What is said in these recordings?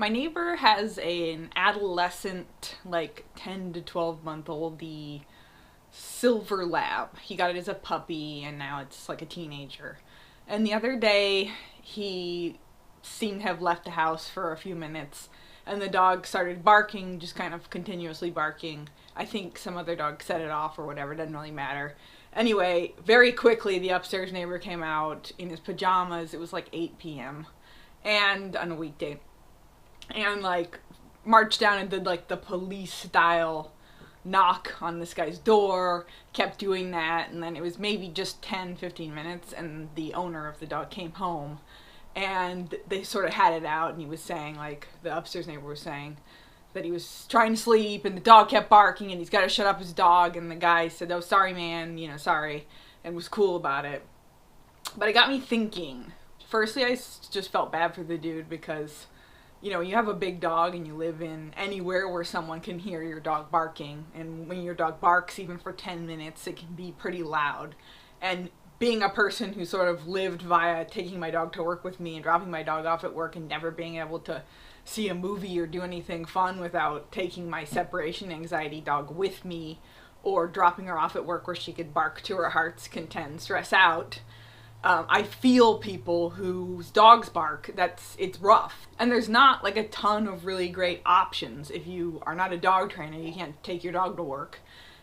My neighbor has an adolescent, like 10 to 12-month-old silver lab. He got it as a puppy and now it's like a teenager. And the other day, he seemed to have left the house for a few minutes and the dog started barking, just kind of continuously barking. I think some other dog set it off or whatever, doesn't really matter. Anyway, very quickly the upstairs neighbor came out in his pajamas. It was like 8 p.m. and on a weekday. And like marched down and did like the police style knock on this guy's door, kept doing that, and then it was maybe just 10-15 minutes and the owner of the dog came home and they sort of had it out, and he was saying, like, the upstairs neighbor was saying that he was trying to sleep and the dog kept barking and he's got to shut up his dog, and the guy said, "Oh, sorry man, sorry," and was cool about it. But it got me thinking. Firstly, I just felt bad for the dude because you have a big dog and you live in anywhere where someone can hear your dog barking. And when your dog barks, even for 10 minutes, it can be pretty loud. And being a person who sort of lived via taking my dog to work with me and dropping my dog off at work and never being able to see a movie or do anything fun without taking my separation anxiety dog with me or dropping her off at work where she could bark to her heart's content, stress out. I feel people whose dogs bark. It's rough. And there's not like a ton of really great options. If you are not a dog trainer, you can't take your dog to work.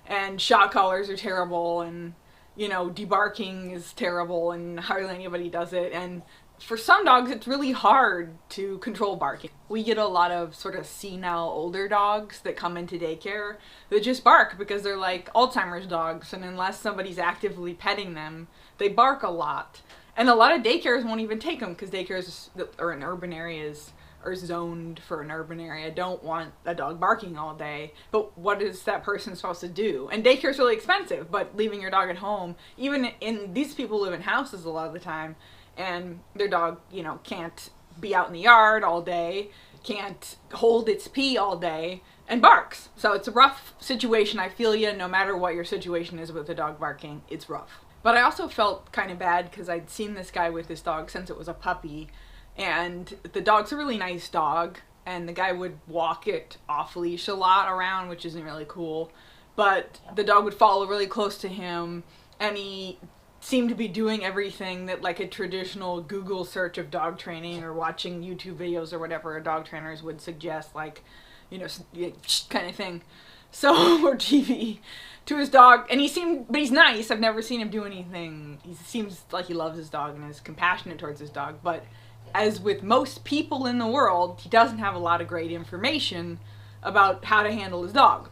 And shot collars are terrible, and, debarking is terrible, and hardly anybody does it. And for some dogs, it's really hard to control barking. We get a lot of sort of senile older dogs that come into daycare that just bark because they're like Alzheimer's dogs, and unless somebody's actively petting them, they bark a lot. And a lot of daycares won't even take them because daycares that are in urban areas are zoned for an urban area don't want a dog barking all day. But what is that person supposed to do? And daycare's really expensive, but leaving your dog at home, even these people live in houses a lot of the time, and their dog, can't be out in the yard all day, can't hold its pee all day, and barks. So it's a rough situation. I feel you. No matter what your situation is with a dog barking, it's rough. But I also felt kind of bad because I'd seen this guy with this dog since it was a puppy, and the dog's a really nice dog, and the guy would walk it off leash a lot around, which isn't really cool, but the dog would follow really close to him, and he seemed to be doing everything that like a traditional Google search of dog training or watching YouTube videos or whatever dog trainers would suggest, like, kind of thing. So, or TV to his dog, and but he's nice. I've never seen him do anything. He seems like he loves his dog and is compassionate towards his dog, but as with most people in the world, he doesn't have a lot of great information about how to handle his dog.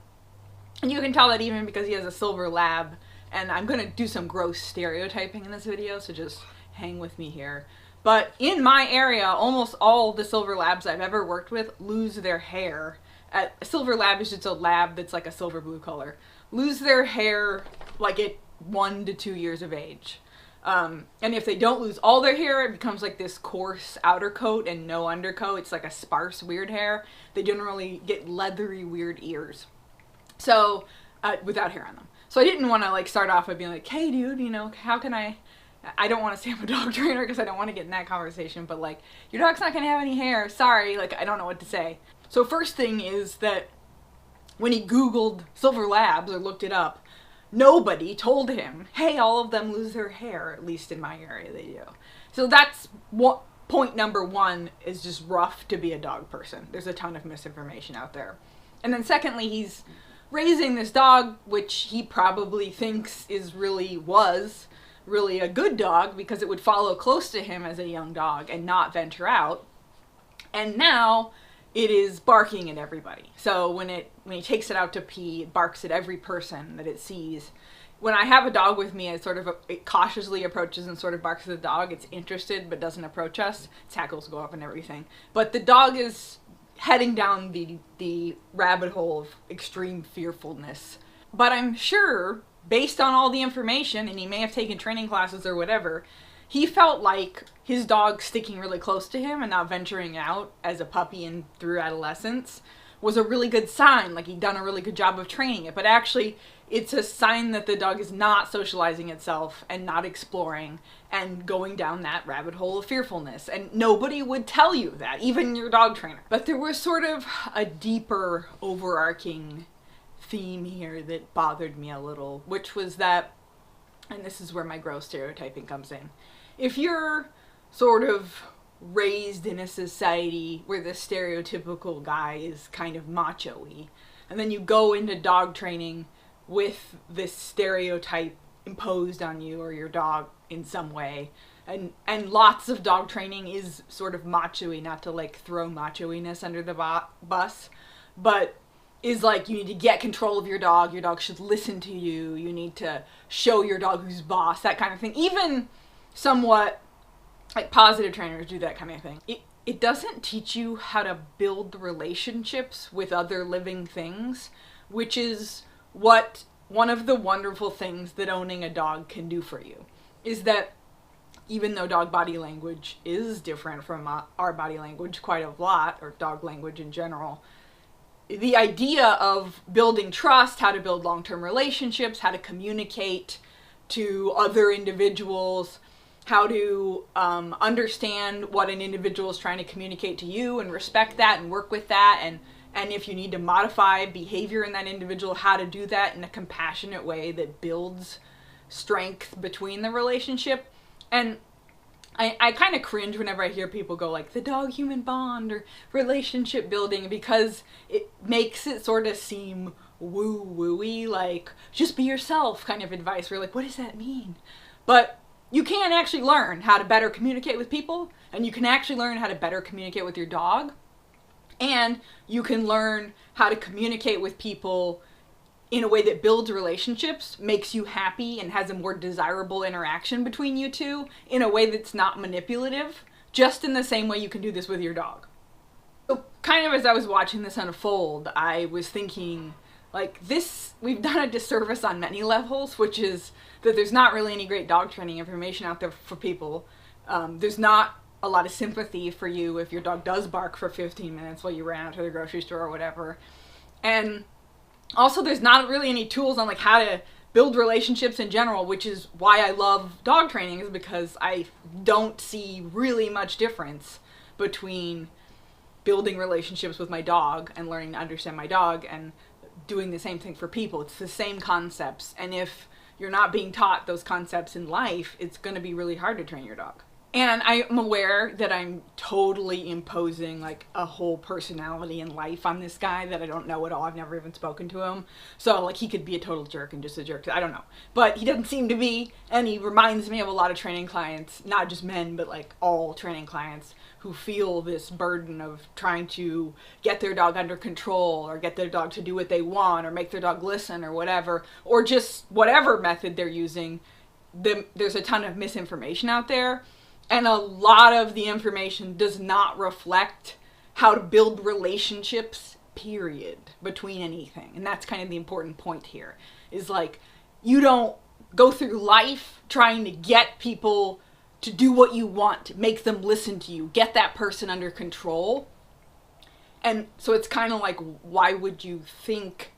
And you can tell that even because he has a silver lab, and I'm going to do some gross stereotyping in this video, so just hang with me here. But in my area, almost all the silver labs I've ever worked with lose their hair. A silver lab is just a lab that's like a silver blue color. Lose their hair like at 1 to 2 years of age. And if they don't lose all their hair, it becomes like this coarse outer coat and no undercoat. It's like a sparse, weird hair. They generally get leathery, weird ears. So, without hair on them. So I didn't want to like start off by being like, "Hey dude, how can I don't want to say I'm a dog trainer because I don't want to get in that conversation, but like, your dog's not going to have any hair. Sorry." Like, I don't know what to say. So first thing is that when he Googled silver labs or looked it up, nobody told him, "Hey, all of them lose their hair," at least in my area they do. So that's what point number one, is just rough to be a dog person. There's a ton of misinformation out there. And then secondly, he's raising this dog, which he probably thinks was really a good dog because it would follow close to him as a young dog and not venture out. And now it is barking at everybody. So when he takes it out to pee, it barks at every person that it sees. When I have a dog with me, it cautiously approaches and sort of barks at the dog. It's interested but doesn't approach us. Its hackles go up and everything. But the dog is heading down the rabbit hole of extreme fearfulness. But I'm sure, based on all the information, and he may have taken training classes or whatever, he felt like his dog sticking really close to him and not venturing out as a puppy and through adolescence was a really good sign, like he'd done a really good job of training it. But actually, it's a sign that the dog is not socializing itself and not exploring and going down that rabbit hole of fearfulness. And nobody would tell you that, even your dog trainer. But there was sort of a deeper overarching theme here that bothered me a little, which was that, and this is where my gross stereotyping comes in, if you're sort of raised in a society where the stereotypical guy is kind of macho-y, and then you go into dog training with this stereotype imposed on you or your dog in some way, and lots of dog training is sort of macho-y, not to like throw macho-iness under the bus, but is like, you need to get control of your dog should listen to you, you need to show your dog who's boss, that kind of thing. Even somewhat like positive trainers do that kind of thing. It doesn't teach you how to build relationships with other living things, which is what one of the wonderful things that owning a dog can do for you, is that even though dog body language is different from our body language quite a lot, or dog language in general, the idea of building trust, how to build long-term relationships, how to communicate to other individuals, how to understand what an individual is trying to communicate to you and respect that and work with that, and if you need to modify behavior in that individual, how to do that in a compassionate way that builds strength between the relationship. And I kind of cringe whenever I hear people go like the dog-human bond or relationship building, because it makes it sort of seem woo-wooey, like just be yourself kind of advice. We're like, what does that mean? But you can actually learn how to better communicate with people, and you can actually learn how to better communicate with your dog, and you can learn how to communicate with people in a way that builds relationships, makes you happy, and has a more desirable interaction between you two in a way that's not manipulative, just in the same way you can do this with your dog. So kind of as I was watching this unfold, I was thinking, like, we've done a disservice on many levels, which is that there's not really any great dog training information out there for people. There's not a lot of sympathy for you if your dog does bark for 15 minutes while you ran out to the grocery store or whatever. And also, there's not really any tools on like how to build relationships in general, which is why I love dog training, is because I don't see really much difference between building relationships with my dog and learning to understand my dog and doing the same thing for people. It's the same concepts, and if you're not being taught those concepts in life, it's going to be really hard to train your dog. And I'm aware that I'm totally imposing like a whole personality and life on this guy that I don't know at all. I've never even spoken to him. So like he could be a total jerk and just a jerk. I don't know. But he doesn't seem to be, and he reminds me of a lot of training clients, not just men, but like all training clients who feel this burden of trying to get their dog under control or get their dog to do what they want or make their dog listen or whatever, or just whatever method they're using. There's a ton of misinformation out there. And a lot of the information does not reflect how to build relationships, period, between anything. And that's kind of the important point here, is like, you don't go through life trying to get people to do what you want, make them listen to you, get that person under control. And so it's kind of like, why would you think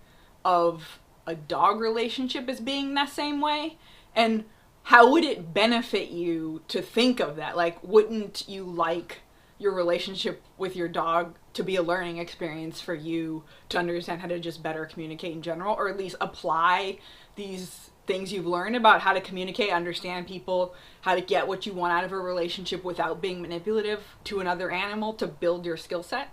of a dog relationship as being that same way? And how would it benefit you to think of that? Like, wouldn't you like your relationship with your dog to be a learning experience for you to understand how to just better communicate in general, or at least apply these things you've learned about how to communicate, understand people, how to get what you want out of a relationship without being manipulative to another animal to build your skill set?